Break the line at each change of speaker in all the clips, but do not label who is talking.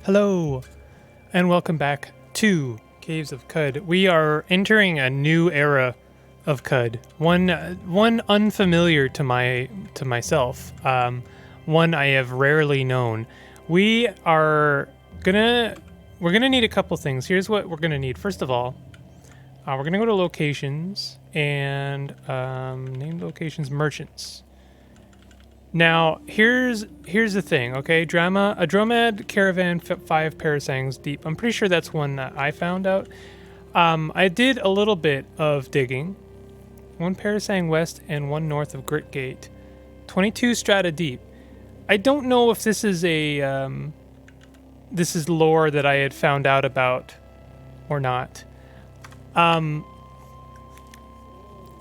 Hello, and welcome back to Caves of Qud. We are entering a new era of Qud, one unfamiliar to myself, one I have rarely known. We're gonna need a couple things. Here's what we're gonna need. First of all, we're gonna go to locations and name locations merchants. Now, here's the thing, okay? A Dromad caravan 5 parasangs deep. I'm pretty sure that's one that I found out. I did a little bit of digging. 1 parasang west and 1 north of Grit Gate. 22 strata deep. I don't know if this is this is lore that I had found out about or not.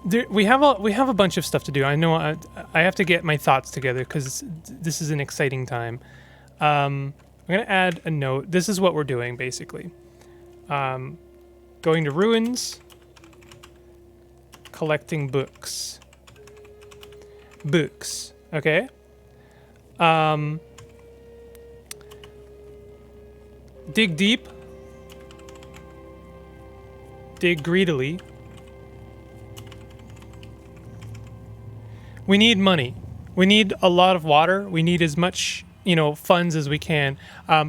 We have a bunch of stuff to do. I know I have to get my thoughts together because this is an exciting time. I'm gonna add a note. This is what we're doing basically. Going to ruins, collecting books. Okay. Dig deep. Dig greedily. We need money. We need a lot of water. We need as much, funds as we can,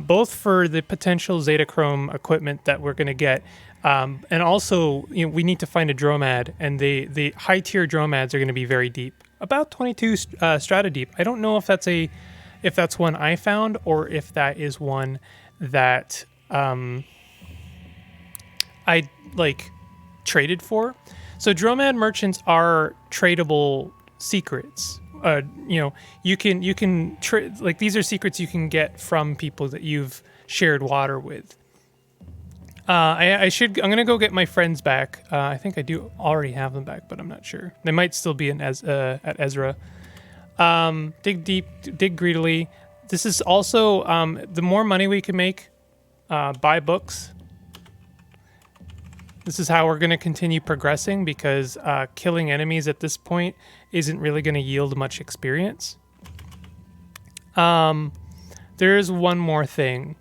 both for the potential Zetachrome equipment that we're going to get, and also, we need to find a Dromad, and the high tier Dromads are going to be very deep, about 22 strata deep. I don't know if that's one I found or if that is one that I traded for. So Dromad merchants are tradable secrets. You can these are secrets you can get from people that you've shared water with. I'm gonna go get my friends back. I think I do already have them back, but I'm not sure. They might still be at Ezra. Dig deep, dig greedily. This is also the more money we can make, buy books. This is how we're going to continue progressing because killing enemies at this point isn't really going to yield much experience. There's one more thing.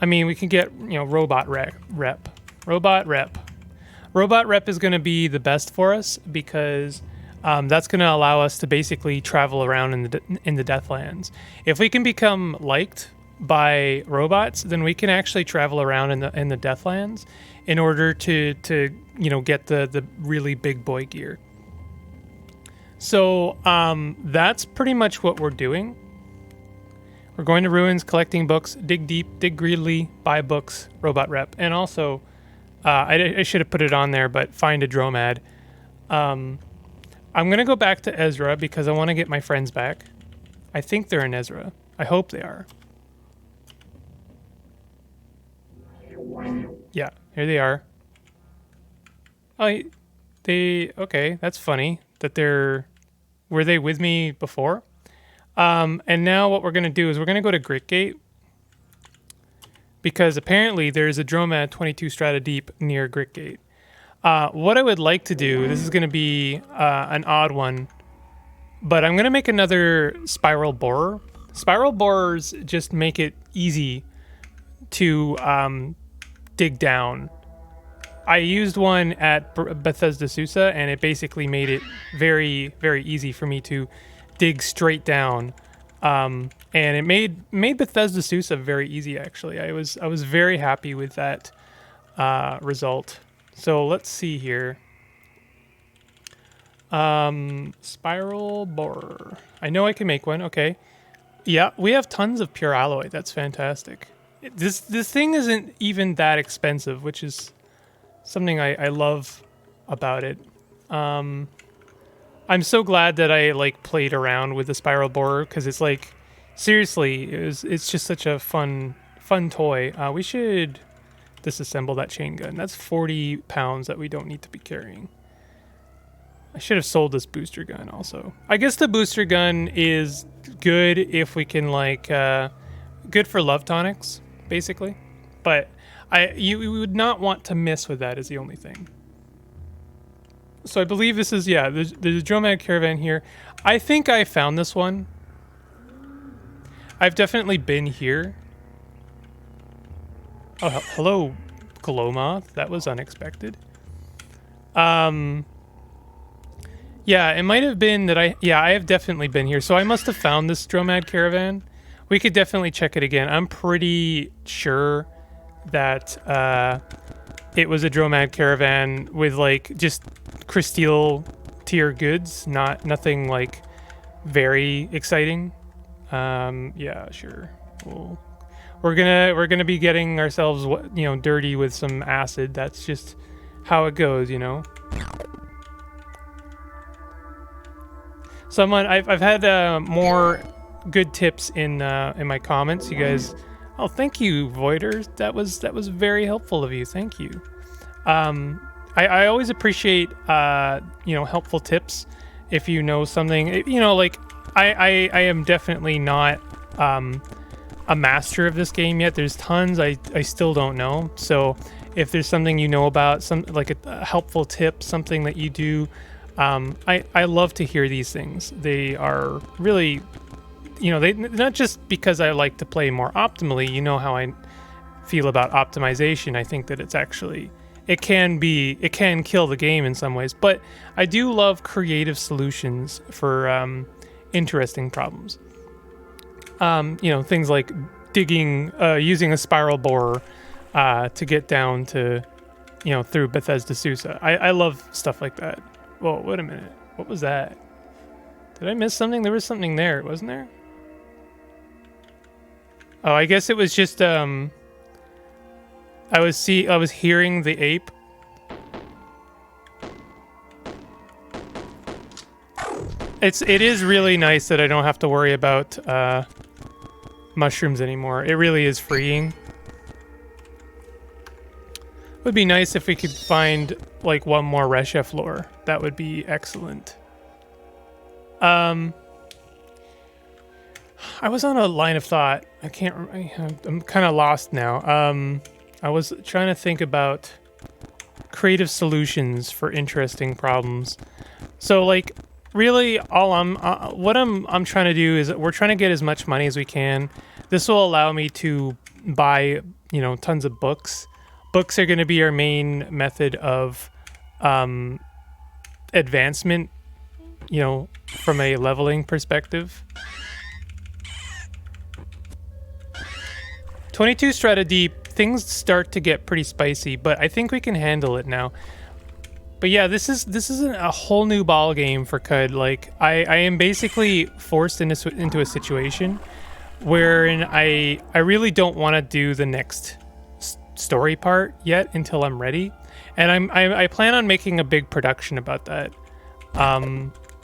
I mean, we can get, robot rep. Robot rep is going to be the best for us because that's going to allow us to basically travel around in the Deathlands. If we can become liked by robots, then we can actually travel around in the Deathlands in order to get the really big boy gear. So that's pretty much what we're doing. We're going to ruins, collecting books, dig deep, dig greedily, buy books, robot rep, and also I should have put it on there, but find a Dromad. I'm gonna go back to Ezra because I want to get my friends back. I think they're in Ezra. I hope they are. Yeah, here they are. Oh, okay, that's funny that were they with me before? And now what we're going to do is we're going to go to Grit Gate because apparently there's a Dromad 22 strata deep near Grit Gate. What I would like to do, this is going to be an odd one, but I'm going to make another spiral borer. Spiral borers just make it easy to dig down. I used one at Bethesda Susa, and it basically made it very, very easy for me to dig straight down. And it made Bethesda Susa very easy, actually. I was very happy with that result. So let's see here. Spiral borer. I know I can make one. Okay. Yeah, we have tons of pure alloy. That's fantastic. This thing isn't even that expensive, which is something I love about it. I'm so glad that I played around with the spiral borer because it's seriously, it's just such a fun toy. We should disassemble that chain gun. That's 40 pounds that we don't need to be carrying. I should have sold this booster gun also. I guess the booster gun is good if we can good for love tonics, basically. But you would not want to mess with that is the only thing. So I believe this is, there's a Dromad caravan here. I think I found this one. I've definitely been here. Oh, hello, Glowmoth. That was unexpected. Yeah, it might have been that I have definitely been here. So I must have found this Dromad caravan. We could definitely check it again. I'm pretty sure that it was a Dromad caravan with like just Crysteel tier goods, nothing like very exciting. Yeah, sure. We're gonna be getting ourselves, dirty with some acid. That's just how it goes, you know. I've had more good tips in my comments. You guys, oh, thank you, Voiders. That was very helpful of you. Thank you. I always appreciate helpful tips. If you know something, like I am definitely not a master of this game yet. There's tons I still don't know. So if there's something you know about, some like a helpful tip, something that you do, I love to hear these things. They are really, they not just because I like to play more optimally. You know how I feel about optimization. I think that it's actually it can kill the game in some ways, but I do love creative solutions for interesting problems. Things like digging, using a spiral borer to get down to, through Bethesda Susa. I love stuff like that. Whoa, wait a minute. What was that? Did I miss something? There was something there, wasn't there? Oh, I guess it was just I was hearing the ape. It is really nice that I don't have to worry about mushrooms anymore. It really is freeing. It would be nice if we could find like one more Resha floor. That would be excellent. I was on a line of thought. I'm kind of lost now. I was trying to think about creative solutions for interesting problems. So like really all I'm trying to do is we're trying to get as much money as we can. This will allow me to buy, tons of books. Books are going to be our main method of advancement, from a leveling perspective. 22 strata deep, things start to get pretty spicy, but I think we can handle it now. But yeah, this is a whole new ball game for Qud. Like I am basically forced into a situation wherein I really don't want to do the next story part yet until I'm ready, and I plan on making a big production about that.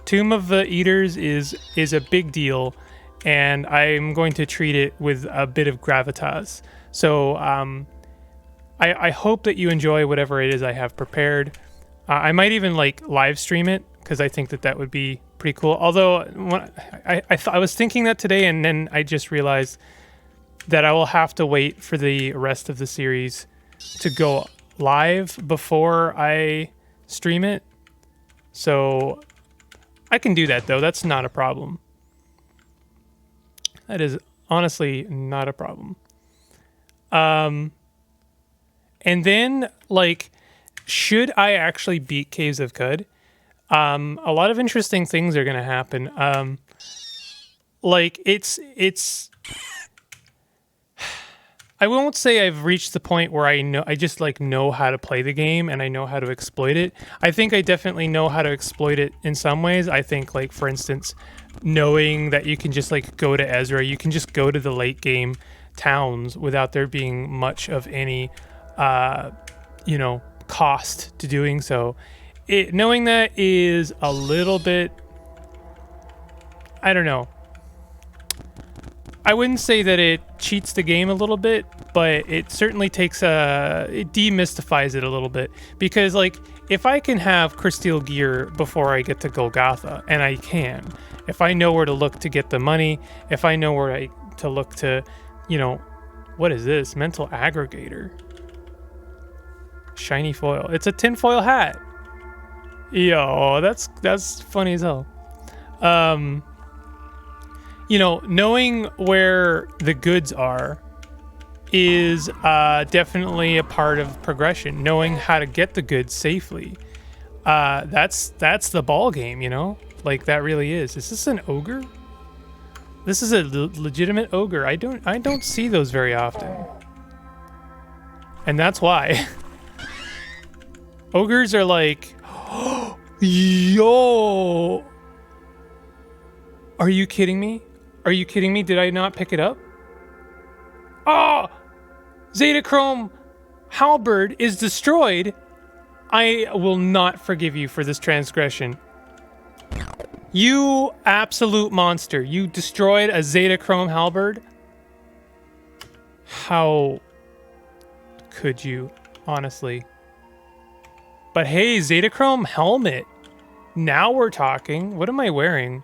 Tomb of the Eaters is a big deal, and I'm going to treat it with a bit of gravitas. So I hope that you enjoy whatever it is I have prepared. I might even like live stream it because I think that would be pretty cool. Although I was thinking that today, and then I just realized that I will have to wait for the rest of the series to go live before I stream it. So I can do that though. That's not a problem. That is honestly not a problem. And then like, should I actually beat Caves of Qud? A lot of interesting things are going to happen. Like it's I won't say I've reached the point where I just like know how to play the game and I know how to exploit it. I think I definitely know how to exploit it in some ways. I think like, for instance, knowing that you can just like go to Ezra, you can just go to the late game towns without there being much of any, cost to doing so. Knowing that is a little bit, I don't know. I wouldn't say that it cheats the game a little bit, but it certainly it demystifies it a little bit. Because like, if I can have Crysteel gear before I get to Golgotha, and I can, if I know where to look to get the money, if I know where to look to, what is this? Mental aggregator. Shiny foil. It's a tinfoil hat. Yo, that's funny as hell. you know, knowing where the goods are is definitely a part of progression. Knowing how to get the goods safely, that's the ball game, you know. Like that really is. Is this an ogre? This is a legitimate ogre. I don't see those very often, and that's why. Ogres are like, yo. Are you kidding me? Are you kidding me? Did I not pick it up? Oh, Zetachrome halberd is destroyed. I will not forgive you for this transgression. You absolute monster. You destroyed a Zetachrome halberd? How could you, honestly? But hey, Zetachrome helmet. Now we're talking. What am I wearing?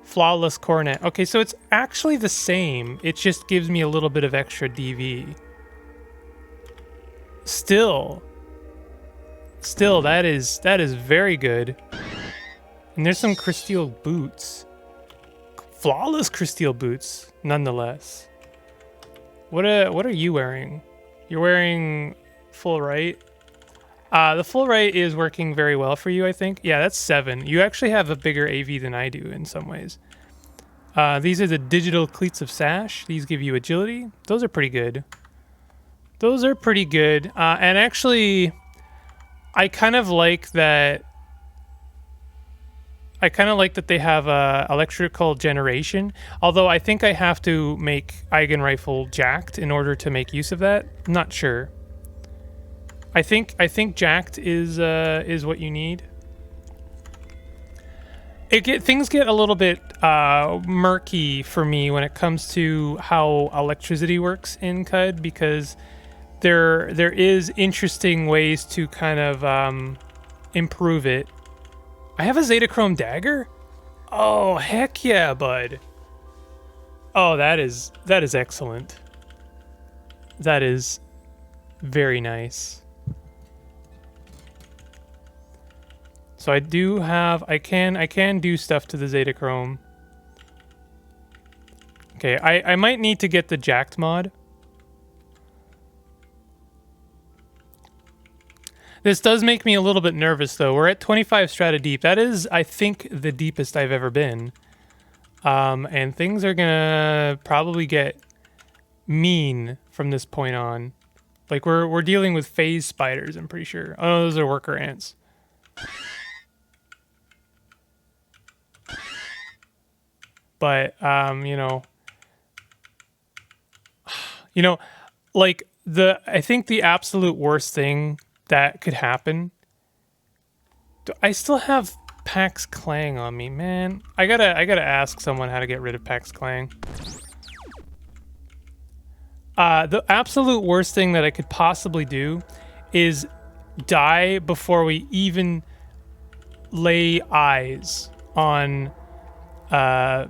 Flawless coronet. Okay, so it's actually the same. It just gives me a little bit of extra DV. Still, that is very good. And there's some crystal boots. Flawless crystal boots, nonetheless. What are you wearing? You're wearing full right. The full right is working very well for you, I think. Yeah, that's 7. You actually have a bigger AV than I do in some ways. These are the digital cleats of sash. These give you agility. Those are pretty good. Those are pretty good. And actually, I kind of like that. I kind of like that they have electrical generation. Although I think I have to make Eigen Rifle jacked in order to make use of that. I'm not sure. I think jacked is what you need. Things get a little bit murky for me when it comes to how electricity works in CUD, because there is interesting ways to kind of improve it. I have a Zetachrome dagger? Oh, heck yeah, bud. Oh, that is excellent. That is very nice. So I do have, I can do stuff to the Zetachrome. Okay, I might need to get the jacked mod. This does make me a little bit nervous, though. We're at 25 strata deep. That is, I think, the deepest I've ever been. And things are gonna probably get mean from this point on. Like, we're dealing with phase spiders, I'm pretty sure. Oh, no, those are worker ants. But, you know, like, I think the absolute worst thing that could happen. I still have Pax Clang on me, man. I gotta ask someone how to get rid of Pax Clang. The absolute worst thing that I could possibly do is die before we even lay eyes on the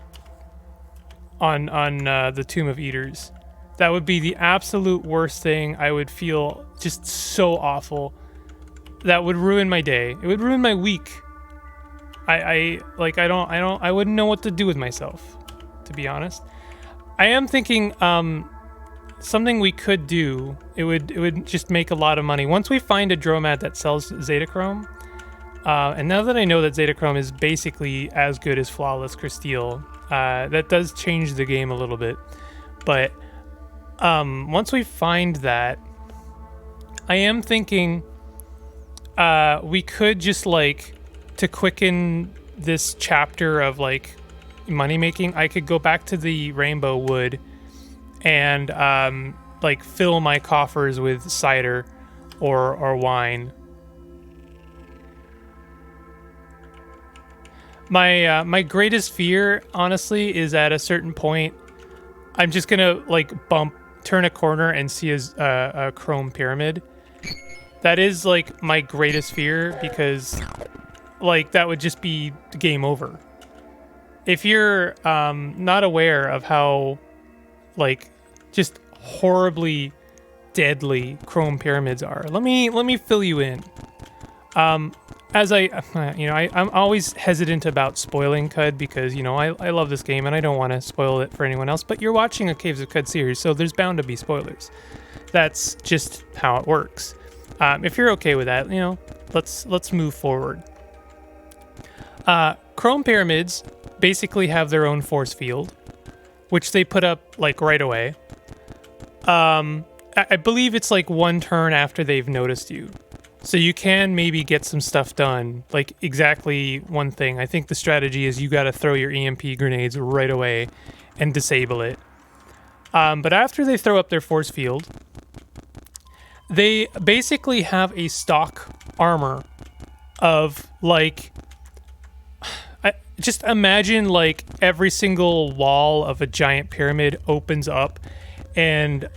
Tomb of Eaters. That would be the absolute worst thing. I would feel just so awful. That would ruin my day. It would ruin my week. I wouldn't know what to do with myself, to be honest. I am thinking something we could do. It would just make a lot of money once we find a Dromad that sells Zetachrome. And now that I know that Zetachrome is basically as good as Flawless Crysteel, that does change the game a little bit. But once we find that, I am thinking we could just, like, to quicken this chapter of, like, money making, I could go back to the Rainbow Wood and like fill my coffers with cider or wine. My greatest fear, honestly, is at a certain point, I'm just gonna, like, turn a corner and see a chrome pyramid. That is, like, my greatest fear, because, like, that would just be game over. If you're not aware of how, like, just horribly deadly chrome pyramids are, let me fill you in. as I'm always hesitant about spoiling Qud because, I love this game and I don't want to spoil it for anyone else, but you're watching a Caves of Qud series, so there's bound to be spoilers. That's just how it works. If you're okay with that, let's move forward. Chrome pyramids basically have their own force field, which they put up like right away. I believe it's like one turn after they've noticed you. So you can maybe get some stuff done, like exactly one thing. I think the strategy is you got to throw your EMP grenades right away and disable it. But after they throw up their force field, they basically have a stock armor of like... just imagine like every single wall of a giant pyramid opens up and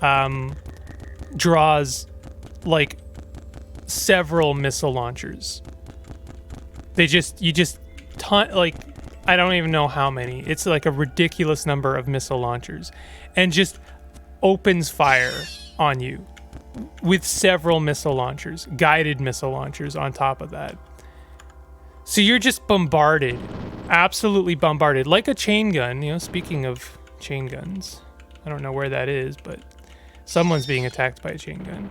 draws like several missile launchers. I don't even know how many. It's like a ridiculous number of missile launchers, and just opens fire on you with several missile launchers, guided missile launchers on top of that. So you're just bombarded, absolutely bombarded, like a chain gun. Speaking of chain guns, I don't know where that is, but someone's being attacked by a chain gun.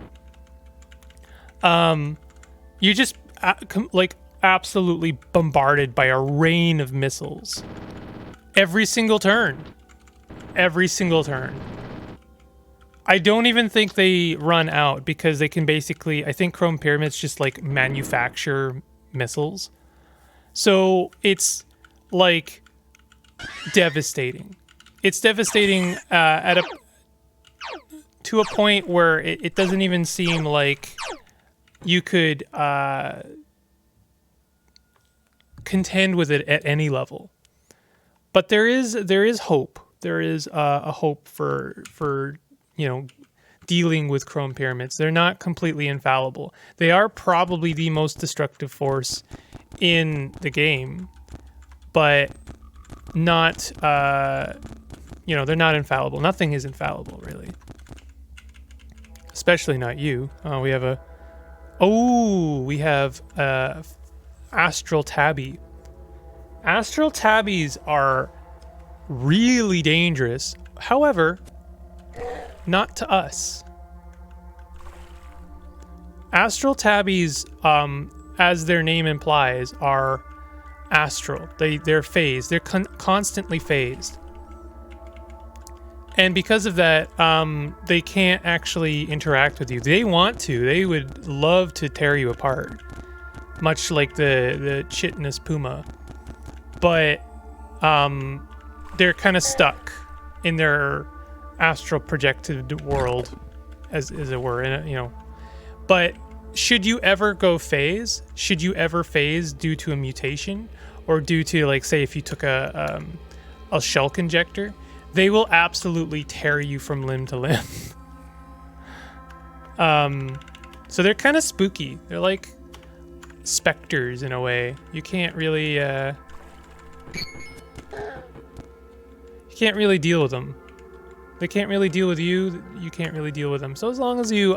You're just like absolutely bombarded by a rain of missiles. Every single turn. Every single turn. I don't even think they run out because they can basically, I think Chrome Pyramids just like manufacture missiles. So it's like devastating. It's devastating to a point where it doesn't even seem like you could contend with it at any level. But there is hope. There is a hope for dealing with Chrome Pyramids. They're not completely infallible. They are probably the most destructive force in the game, but not they're not infallible. Nothing is infallible, really. Especially not you. We have Astral Tabby. Astral Tabbies are really dangerous. However, not to us. Astral Tabbies, as their name implies, are astral. They're phased. They're constantly phased. And because of that, they can't actually interact with you. They want to. They would love to tear you apart, much like the chitinous puma. But they're kind of stuck in their astral projected world, as it were. But should you ever go phase? Should you ever phase due to a mutation, or due to, like, say, if you took a shulk injector? They will absolutely tear you from limb to limb. So they're kind of spooky. They're like specters in a way. You can't really deal with them. They can't really deal with you. You can't really deal with them. So as long as you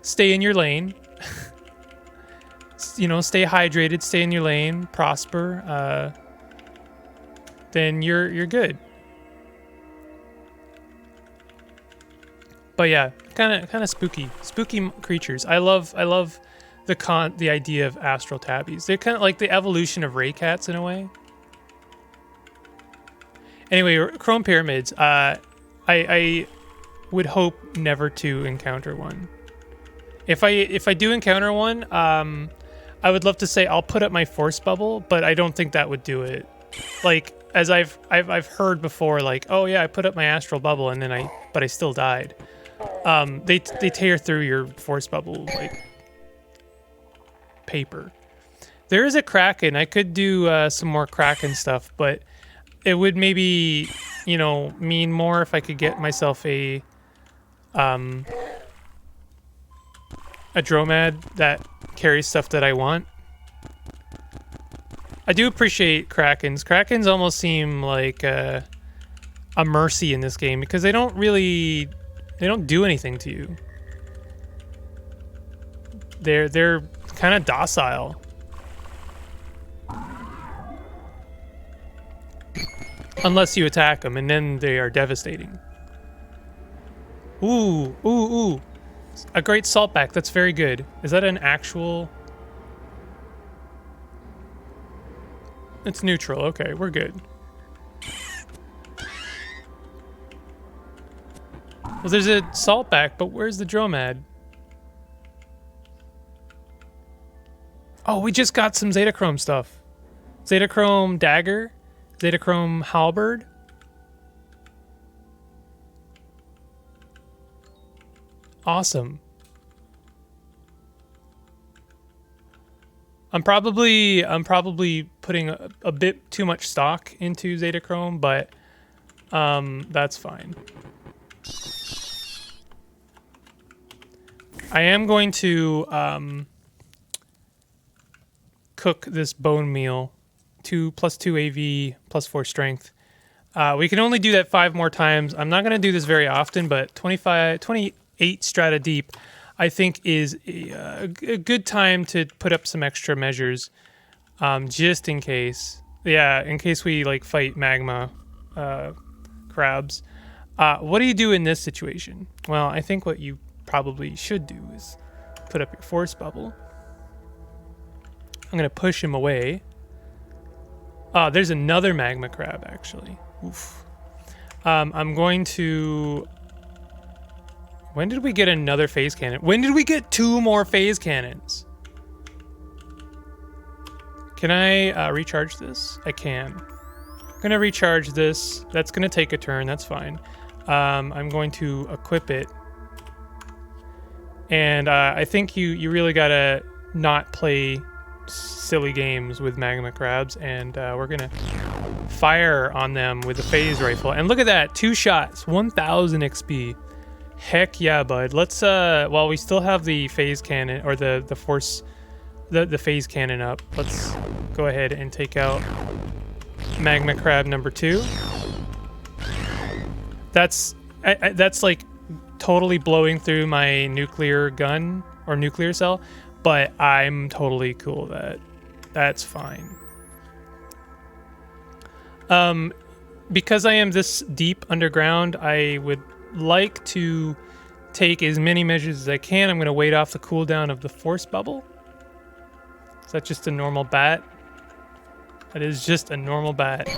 stay in your lane, stay hydrated, stay in your lane, prosper, then you're good. But yeah, kind of spooky creatures. I love the idea of astral tabbies. They're kind of like the evolution of ray cats in a way. Anyway, Chrome Pyramids. I would hope never to encounter one. If I do encounter one, I would love to say I'll put up my force bubble, but I don't think that would do it. Like, as I've heard before, like, oh yeah, I put up my astral bubble and then I still died. They tear through your force bubble like paper. There is a Kraken. I could do some more Kraken stuff, but it would maybe, mean more if I could get myself a Dromad that carries stuff that I want. I do appreciate Krakens. Krakens almost seem like a mercy in this game because they don't do anything to you. They're kind of docile. Unless you attack them, and then they are devastating. Ooh, ooh, ooh. A great saltback. That's very good. Is that an actual... It's neutral. Okay, we're good. Well, there's a saltback, but where's the dromad? Oh, we just got some Zetachrome stuff. Zetachrome dagger, Zetachrome halberd. Awesome. I'm probably putting a bit too much stock into Zetachrome, but that's fine. I am going to cook this bone meal. 2 + 2 AV + 4 strength. We can only do that 5 more times. I'm not going to do this very often, but 28 strata deep, I think, is a good time to put up some extra measures, just in case. Yeah, in case we like fight magma crabs. What do you do in this situation? Well, I think what you probably should do is put up your force bubble. I'm going to push him away. There's another magma crab, actually. Oof. I'm going to... When did we get another phase cannon? When did we get 2 more phase cannons? Can I recharge this? I can. I'm going to recharge this. That's going to take a turn. That's fine. I'm going to equip it. And I think you really got to not play silly games with magma crabs, and we're gonna fire on them with a phase rifle. And look at that, 2 shots, 1000 XP. Heck yeah, bud. Let's while we still have the phase cannon, or the phase cannon up, let's go ahead and take out magma crab number 2. That's like totally blowing through my nuclear gun or nuclear cell, but I'm totally cool with that. That's fine. Because I am this deep underground, I would like to take as many measures as I can. I'm going to wait off the cooldown of the force bubble. Is that just a normal bat? That is just a normal bat.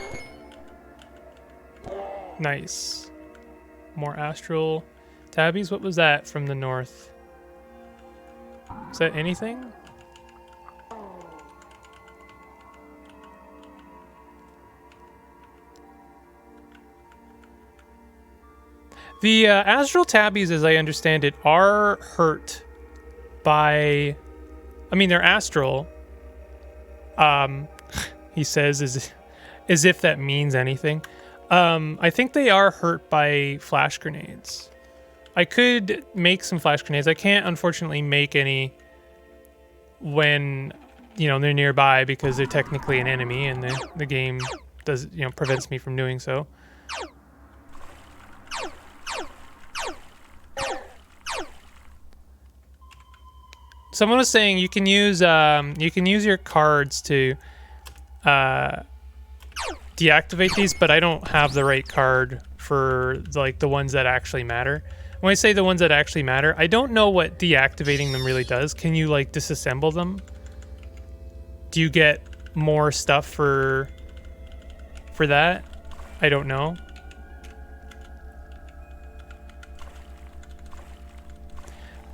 Nice. More astral tabbies. What was that from the north? Is that anything? The astral tabbies, as I understand it, are hurt by... I mean, they're astral. He says as if that means anything. I think they are hurt by flash grenades. I could make some flash grenades. I can't, unfortunately, make any when, they're nearby because they're technically an enemy and the game does, prevents me from doing so. Someone was saying you can use your cards to deactivate these, but I don't have the right card for the ones that actually matter. When I say the ones that actually matter, I don't know what deactivating them really does. Can you disassemble them? Do you get more stuff for that? I don't know.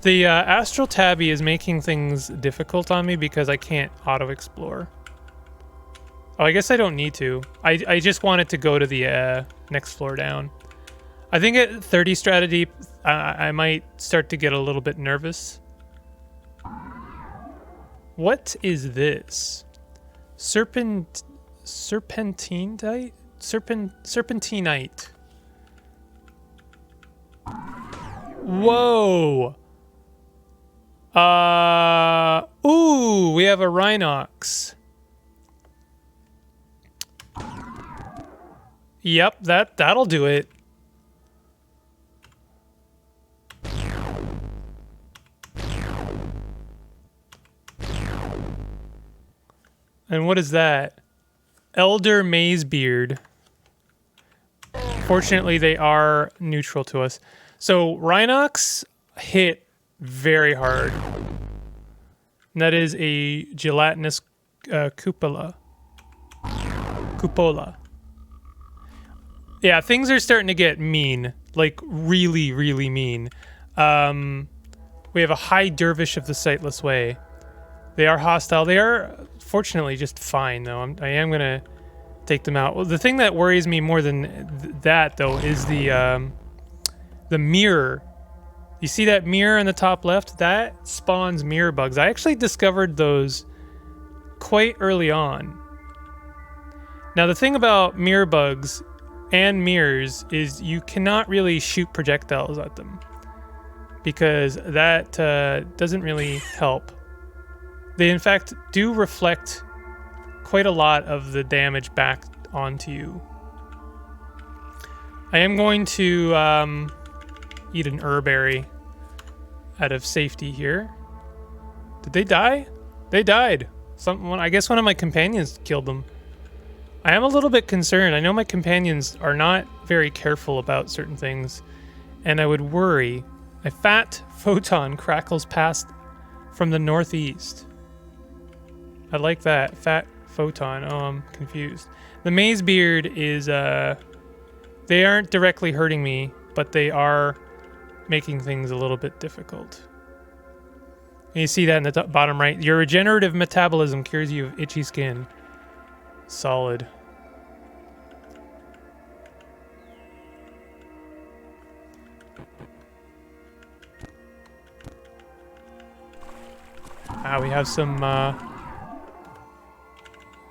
The astral tabby is making things difficult on me because I can't auto-explore. Oh, I guess I don't need to. I just wanted to go to the next floor down. I think at 30 strata deep, I might start to get a little bit nervous. What is this? Serpentinite? Serpentinite. Whoa! Ooh, we have a Rhinox. Yep, that'll do it. And what is that? Elder Mazebeard. Fortunately, they are neutral to us. So Rhinox hit very hard. And that is a gelatinous cupola. Yeah, things are starting to get mean. Like, really, really mean. We have a high dervish of the Sightless Way. They are hostile. They are, fortunately, just fine, though. I am going to take them out. Well, the thing that worries me more than that, though, is the mirror. You see that mirror in the top left? That spawns mirror bugs. I actually discovered those quite early on. Now, the thing about mirror bugs and mirrors is you cannot really shoot projectiles at them, because that doesn't really help. They, in fact, do reflect quite a lot of the damage back onto you. I am going to eat an herberry out of safety here. Did they die? They died. I guess one of my companions killed them. I am a little bit concerned. I know my companions are not very careful about certain things, and I would worry. A fat photon crackles past from the northeast. I like that. Fat photon. Oh, I'm confused. The maze beard is, they aren't directly hurting me, but they are making things a little bit difficult. And you see that in the bottom right. Your regenerative metabolism cures you of itchy skin. Solid. We have some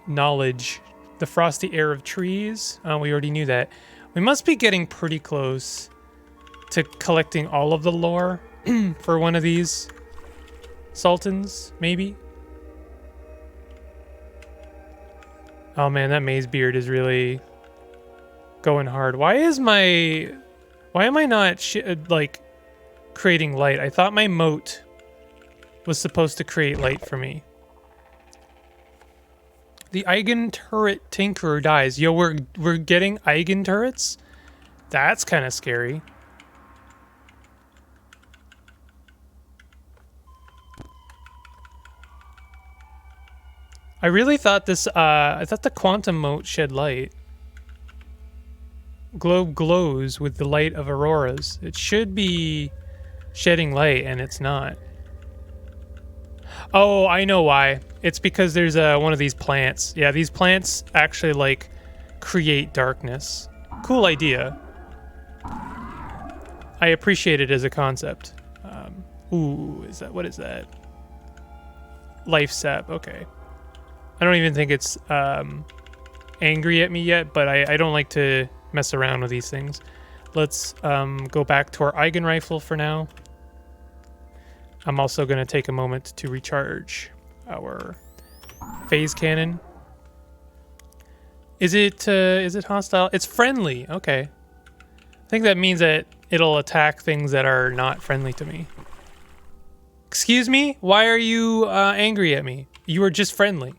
knowledge. The frosty air of trees. We already knew that. We must be getting pretty close to collecting all of the lore for one of these sultans, maybe. Oh man, that maze beard is really going hard. Why am I not like creating light? I thought my moat was supposed to create light for me. The Eigen turret tinkerer dies. Yo, we're getting Eigen turrets? That's kind of scary. I really thought this, I thought the quantum moat shed light. Globe glows with the light of auroras. It should be shedding light, and it's not. Oh, I know why. It's because there's one of these plants. Yeah, these plants actually, like, create darkness. Cool idea. I appreciate it as a concept. Ooh, what is that? Life sap, okay. I don't even think it's angry at me yet, but I don't like to mess around with these things. Let's go back to our Eigen rifle for now. I'm also going to take a moment to recharge our phase cannon. Is it hostile? It's friendly. Okay. I think that means that it'll attack things that are not friendly to me. Excuse me? Why are you angry at me? You were just friendly.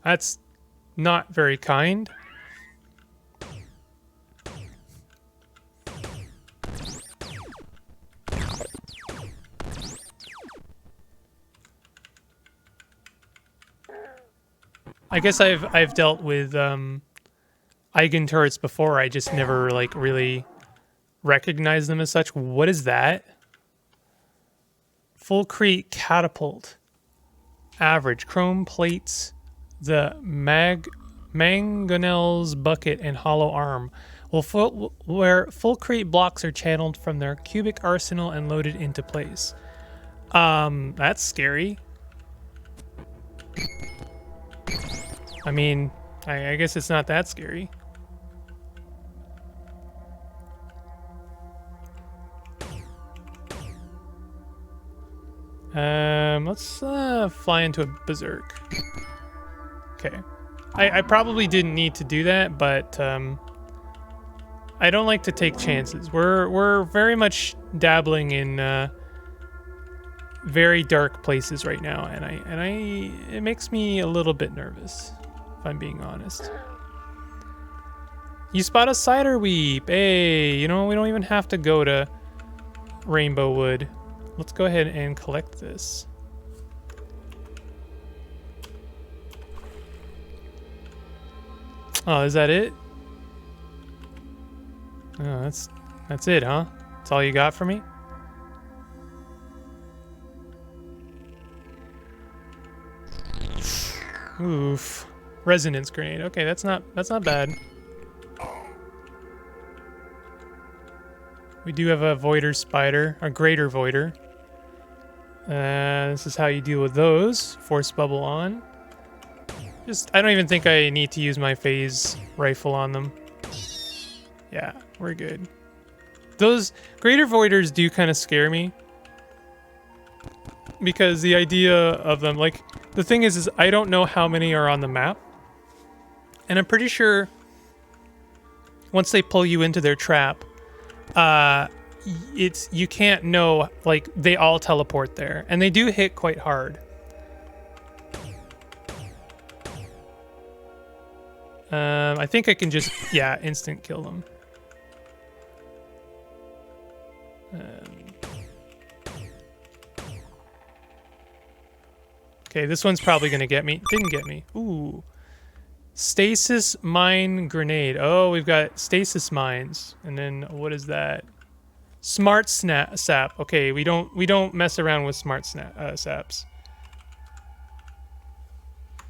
That's not very kind. I guess I've dealt with Eigen turrets before. I just never like really recognized them as such. What is that? Full crate catapult. Average chrome plates. The mangonel's bucket and hollow arm. Where full crate blocks are channeled from their cubic arsenal and loaded into place. That's scary. I mean, I guess it's not that scary. Let's fly into a berserk. Okay. I probably didn't need to do that, but I don't like to take chances. We're very much dabbling in very dark places right now, and it makes me a little bit nervous, if I'm being honest. You spot a cider weep. Hey, you know, we don't even have to go to Rainbow Wood. Let's go ahead and collect this. Oh, is that it? Oh, that's it, huh? That's all you got for me? Oof. Resonance grenade. Okay, that's not bad. We do have a voider spider, a greater voider. This is how you deal with those. Force bubble on. I don't even think I need to use my phase rifle on them. Yeah, we're good. Those greater voiders do kind of scare me. Because the idea of them, like, the thing is I don't know how many are on the map. And I'm pretty sure once they pull you into their trap, you can't know, like, they all teleport there. And they do hit quite hard. I think I can just, yeah, instant kill them. Okay, this one's probably gonna get me. Didn't get me. Ooh. Stasis mine grenade. Oh, we've got stasis mines. And then what is that? Smart sap. Okay, we don't mess around with smart saps.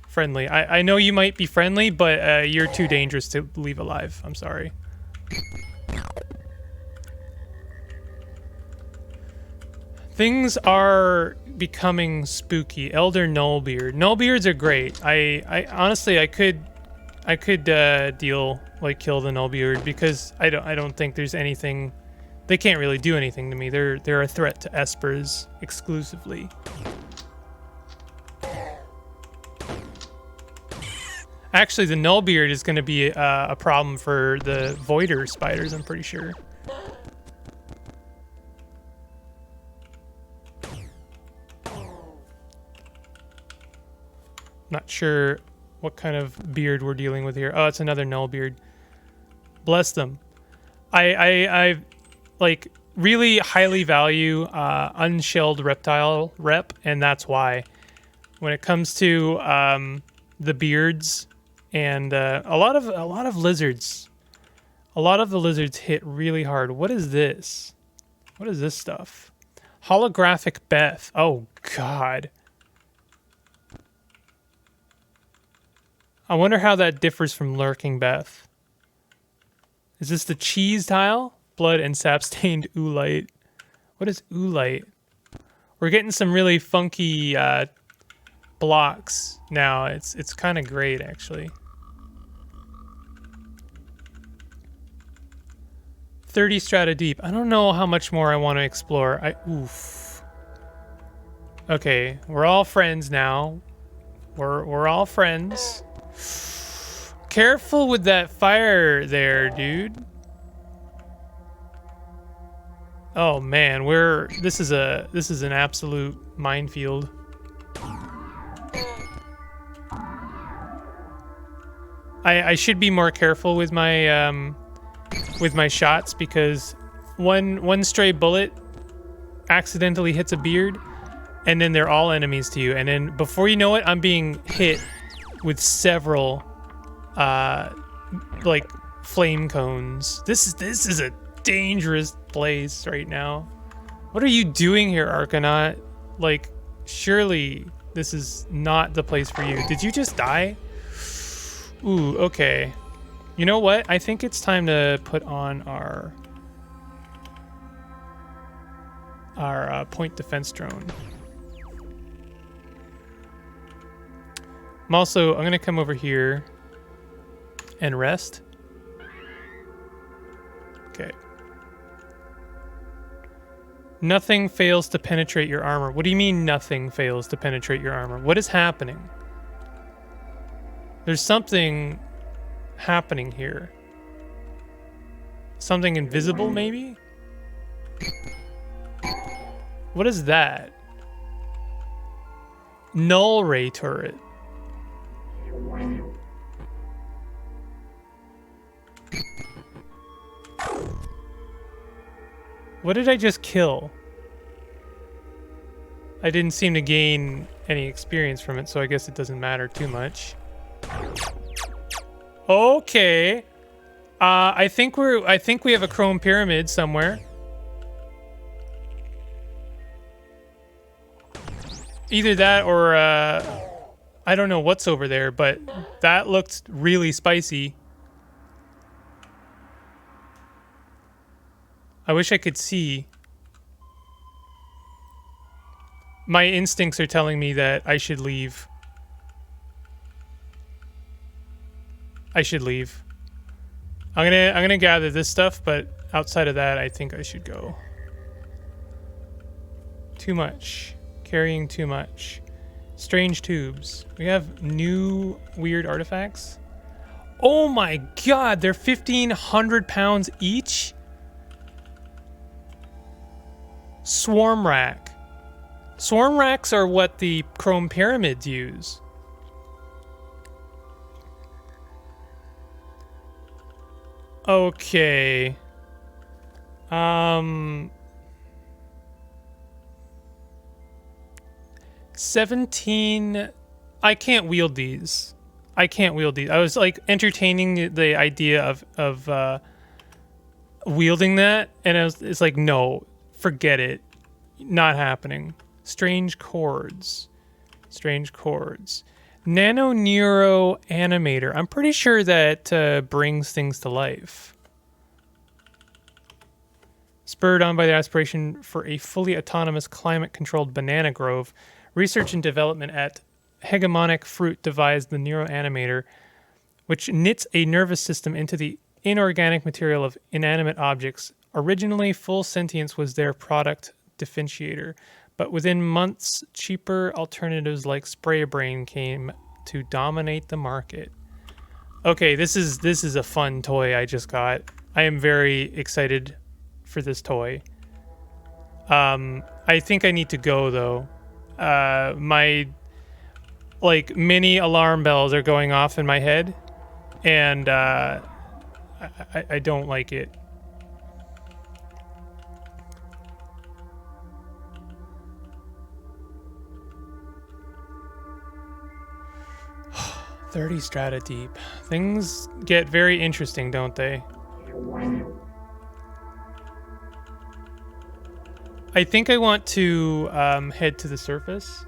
Friendly. I know you might be friendly, but you're too dangerous to leave alive. I'm sorry. Things are becoming spooky. Elder Nullbeard. Nullbeards are great. I honestly I could kill the Nullbeard because I don't think there's anything. They can't really do anything to me. They're a threat to espers exclusively. Actually, the Nullbeard is going to be a problem for the Voider spiders, I'm pretty sure. Not sure what kind of beard we're dealing with here. Oh, it's another Nullbeard. Bless them. I like really highly value unshelled reptile rep, and that's why. When it comes to the beards and a lot of lizards, a lot of the lizards hit really hard. What is this? What is this stuff? Holographic Beth. Oh God. I wonder how that differs from Lurking Beth. Is this the cheese tile? Blood and sap stained oolite. What is oolite? We're getting some really funky blocks now. It's kind of great, actually. 30 strata deep. I don't know how much more I want to explore. Oof. Okay, we're all friends now. We're all friends. Careful with that fire there, dude. Oh man, this is an absolute minefield. I should be more careful with my shots because one stray bullet accidentally hits a beard and then they're all enemies to you, and then before you know it, I'm being hit with several like flame cones. This is a dangerous place right now. What are you doing here, Arcanaut? Like, surely this is not the place for you. Did you just die? Ooh, okay. You know what? I think it's time to put on our point defense drone. I'm gonna come over here and rest. Okay. Nothing fails to penetrate your armor. What do you mean nothing fails to penetrate your armor? What is happening? There's something happening here. Something invisible, maybe? What is that? Null ray turret. What did I just kill? I didn't seem to gain any experience from it, so I guess it doesn't matter too much. Okay. I think we have a chrome pyramid somewhere. Either that or I don't know what's over there, but that looked really spicy. I wish I could see. My instincts are telling me that I should leave. I should leave. I'm gonna gather this stuff, but outside of that, I think I should go. Too much. Carrying too much. Strange tubes. We have new weird artifacts. Oh my god, they're 1,500 pounds each? Swarm rack. Swarm racks are what the chrome pyramids use. Okay. 17. I can't wield these. I can't wield these. I was like entertaining the idea of wielding that, and it's like, no, forget it. Not happening. Strange chords. Strange chords. Nano Neuro Animator. I'm pretty sure that brings things to life. Spurred on by the aspiration for a fully autonomous climate-controlled banana grove, research and development at Hegemonic Fruit devised the Neuro Animator, which knits a nervous system into the inorganic material of inanimate objects. Originally, full sentience was their product differentiator, but within months, cheaper alternatives like Spray Brain came to dominate the market. Okay, this is a fun toy I just got. I am very excited for this toy. I think I need to go though. My like mini alarm bells are going off in my head, and I don't like it. $30 strata deep. Things get very interesting, don't they? I think I want to head to the surface.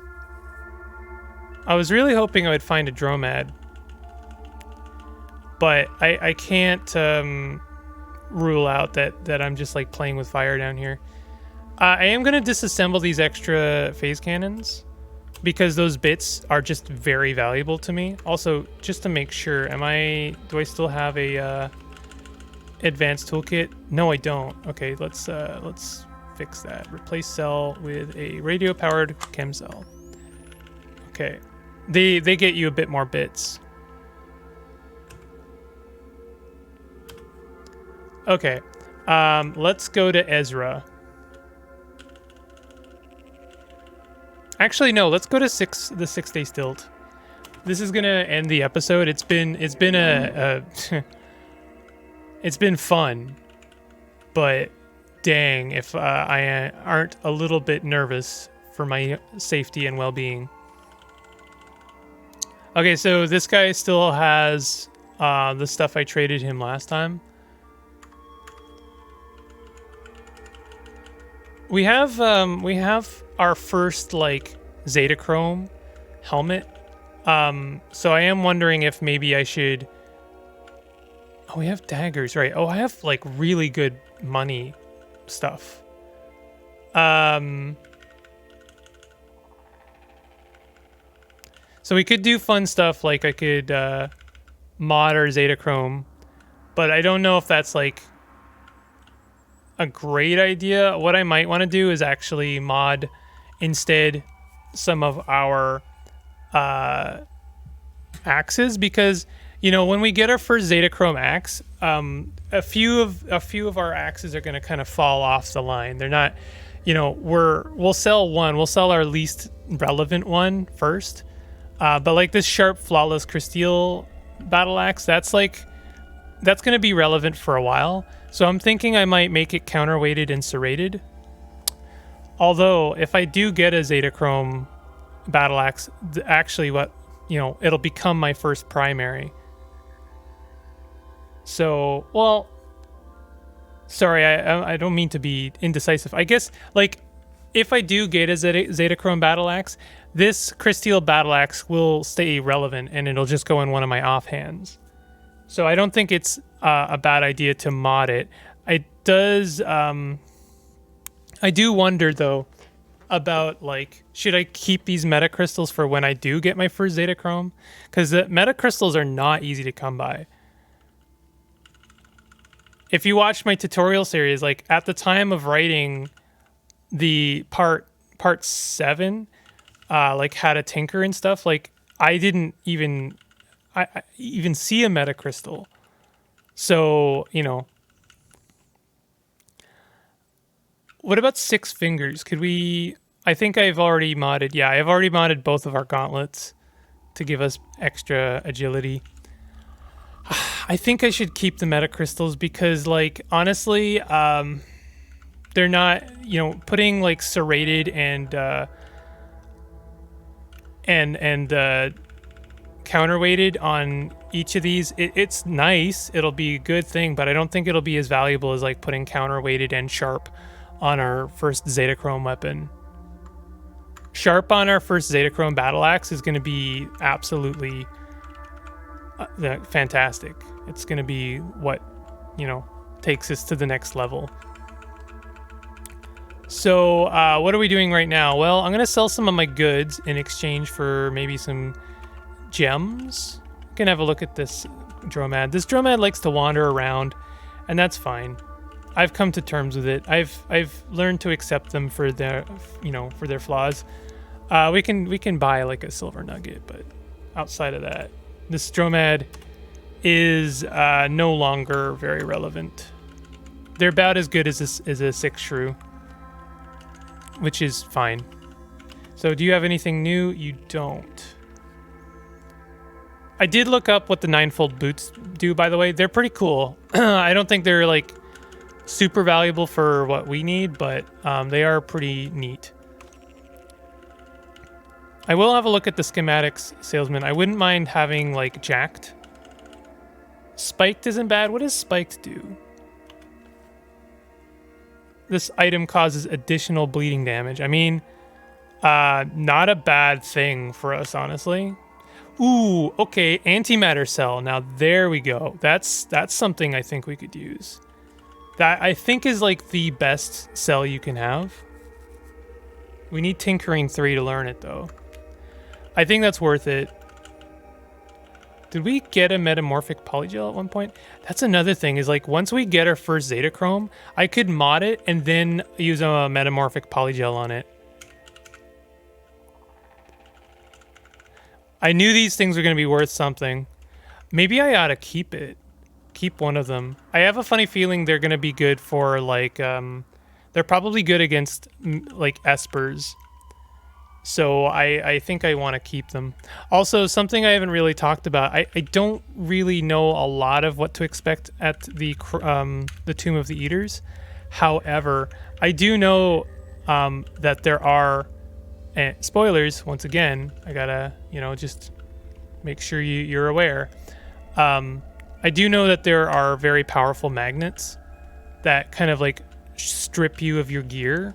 I was really hoping I would find a dromad, but I can't rule out that I'm just like playing with fire down here. I am going to disassemble these extra phase cannons because those bits are just very valuable to me. Also, just to make sure, do I still have a advanced toolkit? No, I don't. Okay, let's fix that. Replace cell with a radio-powered chem cell. Okay, they get you a bit more bits. Okay, let's go to Ezra. Actually, no. Let's go to the 6-day stilt. This is gonna end the episode. It's been a it's been fun, but dang, if I aren't a little bit nervous for my safety and well-being. Okay, so this guy still has the stuff I traded him last time. We have our first like Zetachrome helmet. So I am wondering if maybe I should. Oh, we have daggers, right? Oh, I have like really good money stuff. So we could do fun stuff like I could mod our Zetachrome, but I don't know if that's like a great idea. What I might want to do is actually mod instead some of our axes, because when we get our first Zetachrome axe, a few of our axes are going to kind of fall off the line. They're not, we'll sell one. We'll sell our least relevant one first. But like this sharp, flawless Crysteel battle axe, that's going to be relevant for a while. So I'm thinking I might make it counterweighted and serrated. Although, if I do get a Zetachrome battle axe, actually it'll become my first primary. So, well, sorry, I don't mean to be indecisive. I guess, like, if I do get a Zetachrome battle axe, this Crysteel battle axe will stay relevant and it'll just go in one of my offhands. So I don't think it's a bad idea to mod it. It does. I do wonder though about, like, should I keep these meta crystals for when I do get my first Zetachrome? Because the meta crystals are not easy to come by. If you watch my tutorial series, like at the time of writing the part 7, like how to tinker and stuff, like I didn't even see a meta crystal. So, what about 6 fingers? Could we? I think I've already modded. Yeah, I've already modded both of our gauntlets to give us extra agility. I think I should keep the meta crystals because, like, honestly, they're not, putting like serrated and counterweighted on each of these. It's nice. It'll be a good thing, but I don't think it'll be as valuable as like putting counterweighted and sharp on our first Zetachrome weapon. Sharp on our first Zetachrome battle axe is going to be absolutely fantastic. It's going to be what, takes us to the next level. So what are we doing right now? Well, I'm going to sell some of my goods in exchange for maybe some gems. You can have a look at this Dromad. This Dromad likes to wander around, and that's fine. I've come to terms with it. I've learned to accept them for their flaws. We can buy like a silver nugget, but outside of that, this Dromad is no longer very relevant. They're about as good as a 6 shrew, which is fine. So do you have anything new? You don't. I did look up what the 9-fold boots do, by the way. They're pretty cool. I don't think they're like super valuable for what we need, but they are pretty neat. I will have a look at the schematics, salesman. I wouldn't mind having like jacked. Spiked isn't bad. What does spiked do? This item causes additional bleeding damage. I mean, not a bad thing for us, honestly. Ooh, okay, antimatter cell. Now there we go. That's something I think we could use. That I think is like the best cell you can have. We need Tinkering 3 to learn it though. I think that's worth it. Did we get a metamorphic polygel at one point? That's another thing, is like once we get our first Zetachrome, I could mod it and then use a metamorphic polygel on it. I knew these things were going to be worth something. Maybe I ought to keep it. Keep one of them. I have a funny feeling they're going to be good for like, they're probably good against like espers. So I think I want to keep them. Also, something I haven't really talked about. I don't really know a lot of what to expect at the Tomb of the Eaters. However, I do know that there are spoilers. Once again, I gotta just make sure you're aware. I do know that there are very powerful magnets that kind of like strip you of your gear.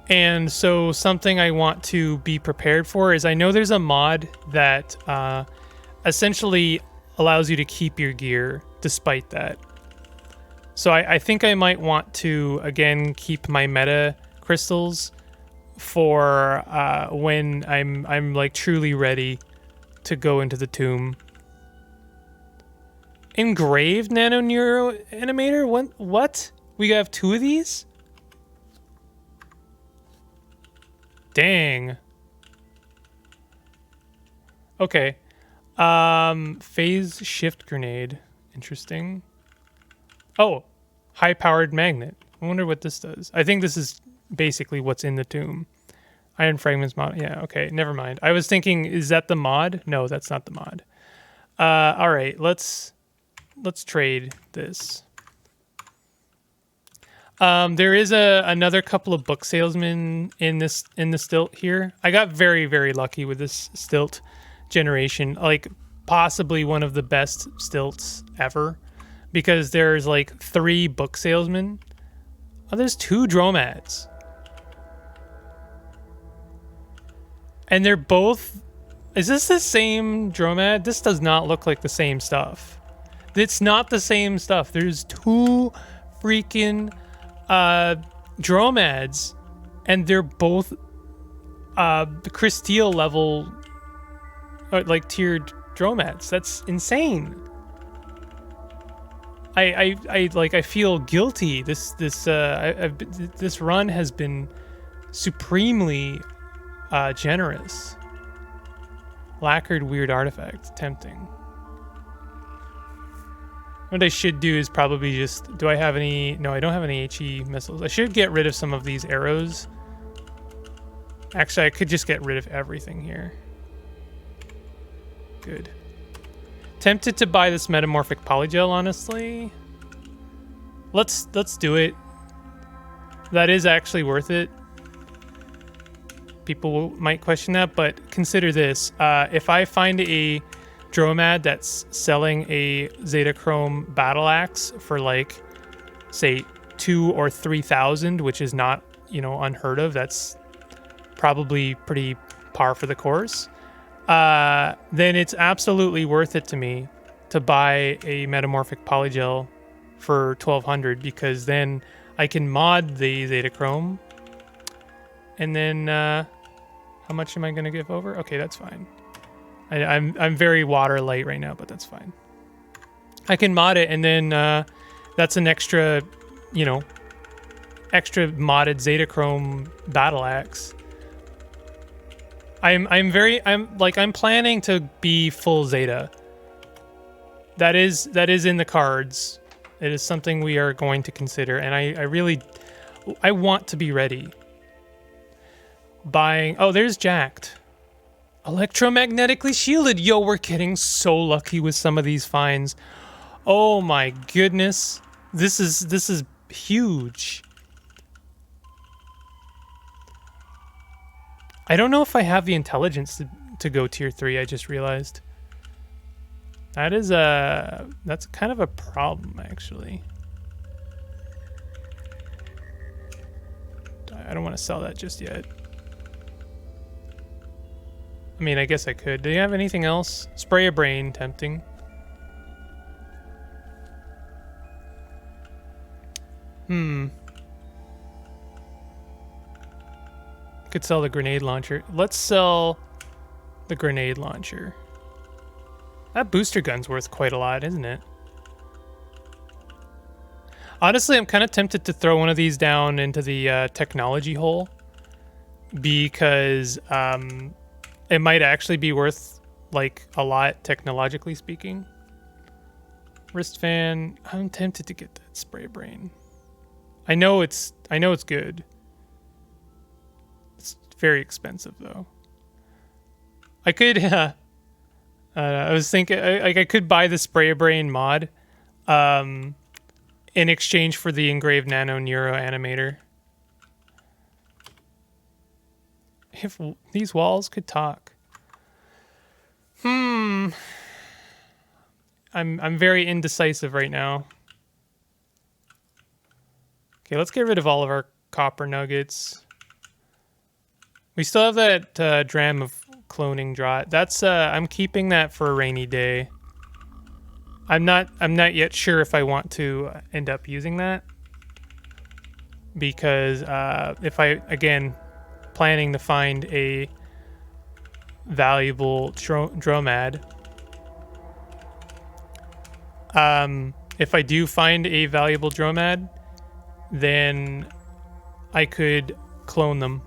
And so something I want to be prepared for is I know there's a mod that essentially allows you to keep your gear despite that. So I think I might want to, again, keep my meta crystals for when I'm like truly ready to go into the tomb. Engraved nano neuro animator? What? We have 2 of these? Dang. Okay. Phase shift grenade. Interesting. Oh, high-powered magnet. I wonder what this does. I think this is basically what's in the tomb. Iron fragments mod. Yeah, okay, never mind. I was thinking, is that the mod? No, that's not the mod. All right, let's let's trade this. There is another couple of book salesmen in the stilt here. I got very, very lucky with this stilt generation. Like possibly one of the best stilts ever, because there's like 3 book salesmen. Oh, there's 2 dromads, and they're both. Is this the same dromad? This does not look like the same stuff. It's not the same stuff. There's 2 freaking dromads, and they're both the Crysteel level, like tiered dromads. That's insane. I feel guilty. This run has been supremely generous. Lacquered weird artifact, tempting. What I should do is probably just... Do I have any... No, I don't have any HE missiles. I should get rid of some of these arrows. Actually, I could just get rid of everything here. Good. Tempted to buy this metamorphic polygel, honestly. Let's do it. That is actually worth it. People might question that, but consider this. If I find a dromad that's selling a Zetachrome battle axe for like, say, 2,000 or 3,000, which is not, unheard of. That's probably pretty par for the course. Then it's absolutely worth it to me to buy a metamorphic polygel for 1,200, because then I can mod the Zetachrome. And then, how much am I going to give over? Okay, that's fine. I'm very water light right now, but that's fine. I can mod it, and then that's an extra, extra modded Zetachrome battle axe. I'm planning to be full Zeta. That is in the cards. It is something we are going to consider, and I want to be ready. Buying... Oh, there's Jacked. Electromagnetically shielded. Yo, we're getting so lucky with some of these finds. Oh my goodness. This is huge. I don't know if I have the intelligence to go tier 3, I just realized. That's kind of a problem, actually. I don't want to sell that just yet. I mean, I guess I could. Do you have anything else? Spray a brain, tempting. Could sell the grenade launcher. Let's sell the grenade launcher. That booster gun's worth quite a lot, isn't it? Honestly, I'm kind of tempted to throw one of these down into the technology hole, because it might actually be worth like a lot technologically speaking. Wrist fan. I'm tempted to get that spray brain. I know it's good. It's very expensive though. I could I was thinking I could buy the spray brain mod in exchange for the engraved nano neuro animator. If these walls could talk. I'm very indecisive right now. Okay, let's get rid of all of our copper nuggets. We still have that dram of cloning draught. That's I'm keeping that for a rainy day. I'm not yet sure if I want to end up using that, because if I planning to find a valuable dromad. If I do find a valuable dromad, then I could clone them.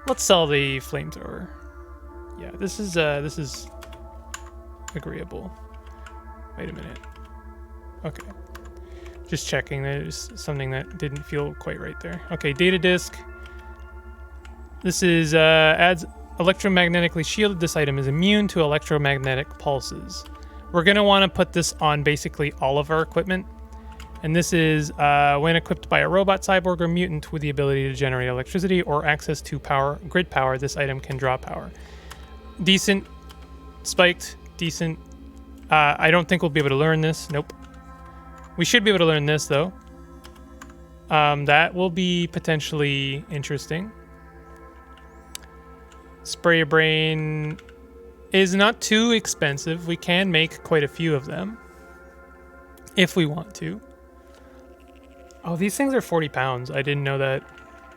Let's sell the flamethrower. Yeah, this is agreeable. Wait a minute. Okay. Just checking. There's something that didn't feel quite right there. Okay, data disk. This is adds electromagnetically shielded. This item is immune to electromagnetic pulses. We're going to want to put this on basically all of our equipment. And this is when equipped by a robot, cyborg, or mutant with the ability to generate electricity or access to grid power, this item can draw power. Decent. Spiked. Decent. I don't think we'll be able to learn this. Nope. We should be able to learn this, though. That will be potentially interesting. Spray Brain is not too expensive. We can make quite a few of them if we want to. Oh, these things are 40 pounds. I didn't know that.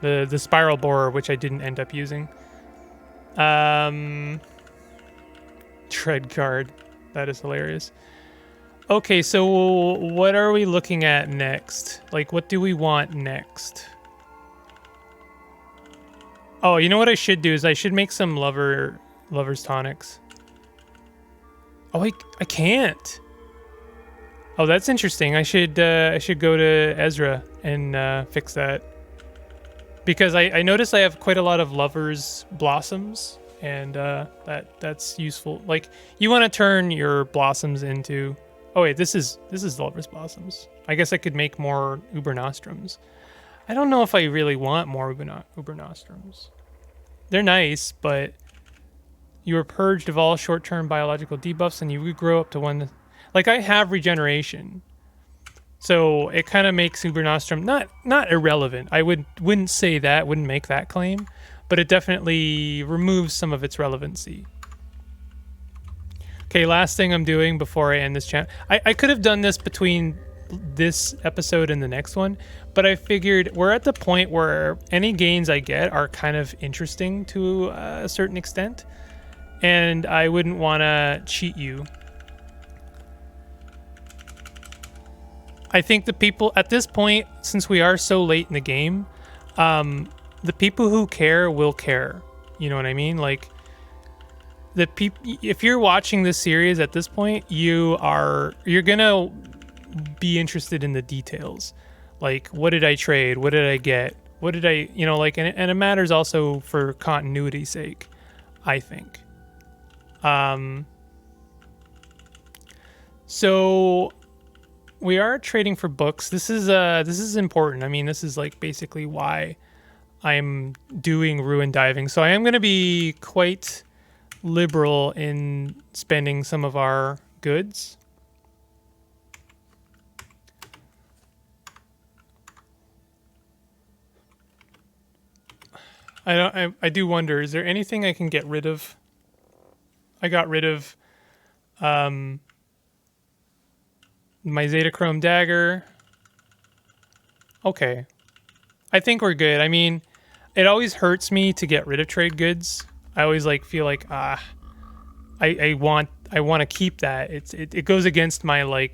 The spiral borer, which I didn't end up using. Tread guard. That is hilarious. Okay, so what are we looking at next? Like, what do we want next? Oh, you know what I should do is I should make some lovers tonics. Oh, I can't. Oh, that's interesting. I should go to Ezra and fix that. Because I noticed I have quite a lot of lovers blossoms, and that's useful. Like, you want to turn your blossoms into... Oh wait, this is lovers blossoms. I guess I could make more Ubernostrums. I don't know if I really want more Ubernostrums. They're nice, but you are purged of all short-term biological debuffs, and you regrow up to one. Like, I have regeneration, so it kind of makes Ubernostrum not irrelevant. I wouldn't say that, wouldn't make that claim, but it definitely removes some of its relevancy. Okay, last thing I'm doing before I end this channel. I could have done this between this episode and the next one, but I figured we're at the point where any gains I get are kind of interesting to a certain extent, and I wouldn't want to cheat you. I think the people at this point, since we are so late in the game, the people who care will care. You know what I mean? Like, if you're watching this series at this point, you're gonna be interested in the details. Like, what did I trade? What did I get? What did I, like, and it matters also for continuity's sake, I think. So we are trading for books. This is important. I mean, this is like basically why I'm doing ruin diving. So I am going to be quite liberal in spending some of our goods. I do wonder, is there anything I can get rid of? I got rid of my Zetachrome dagger. Okay. I think we're good. I mean, it always hurts me to get rid of trade goods. I always feel like I want to keep that. It goes against my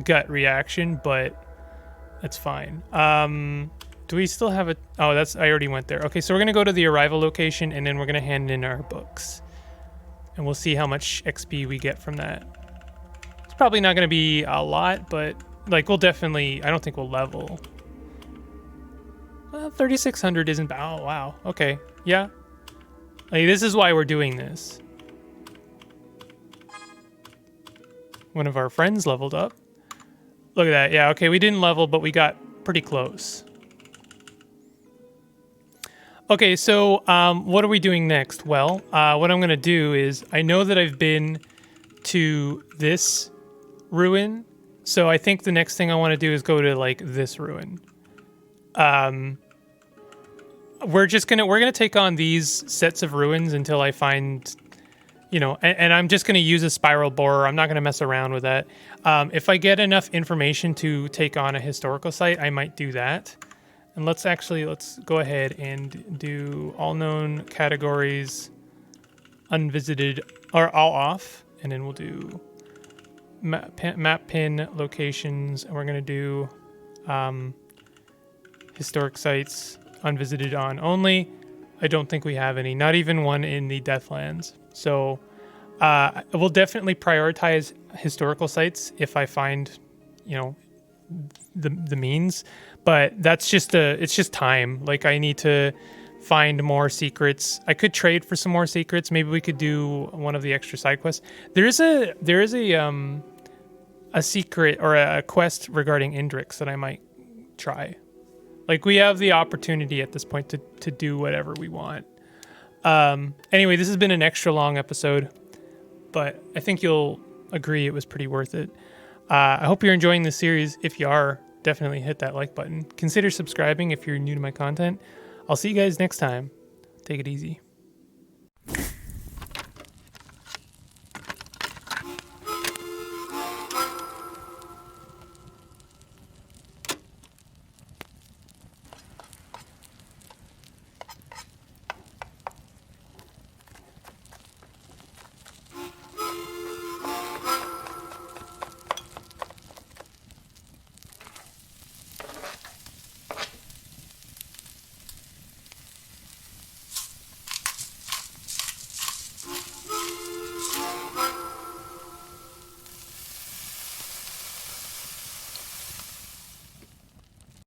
gut reaction, but that's fine. Do we still have a... Oh, I already went there. Okay, so we're going to go to the arrival location, and then we're going to hand in our books. And we'll see how much XP we get from that. It's probably not going to be a lot, but we'll definitely... I don't think we'll level. Well, 3,600 isn't... Oh, wow. Okay. Yeah. This is why we're doing this. One of our friends leveled up. Look at that. Yeah, okay, we didn't level, but we got pretty close. Okay, so what are we doing next? Well, what I'm going to do is, I know that I've been to this ruin, so I think the next thing I want to do is go to, this ruin. We're gonna take on these sets of ruins until I find, and I'm just gonna use a spiral borer. I'm not gonna mess around with that. If I get enough information to take on a historical site, I might do that. And let's go ahead and do all known categories, unvisited, or all off, and then we'll do map pin locations, and we're gonna do historic sites. Unvisited on only. I don't think we have any, not even one in the Deathlands. So we'll definitely prioritize historical sites if I find, the means. But that's it's just time. I need to find more secrets. I could trade for some more secrets. Maybe we could do one of the extra side quests. There is a secret or a quest regarding Indrix that I might try. Like, we have the opportunity at this point to do whatever we want. Anyway, this has been an extra long episode, but I think you'll agree it was pretty worth it. I hope you're enjoying this series. If you are, definitely hit that like button. Consider subscribing if you're new to my content. I'll see you guys next time. Take it easy.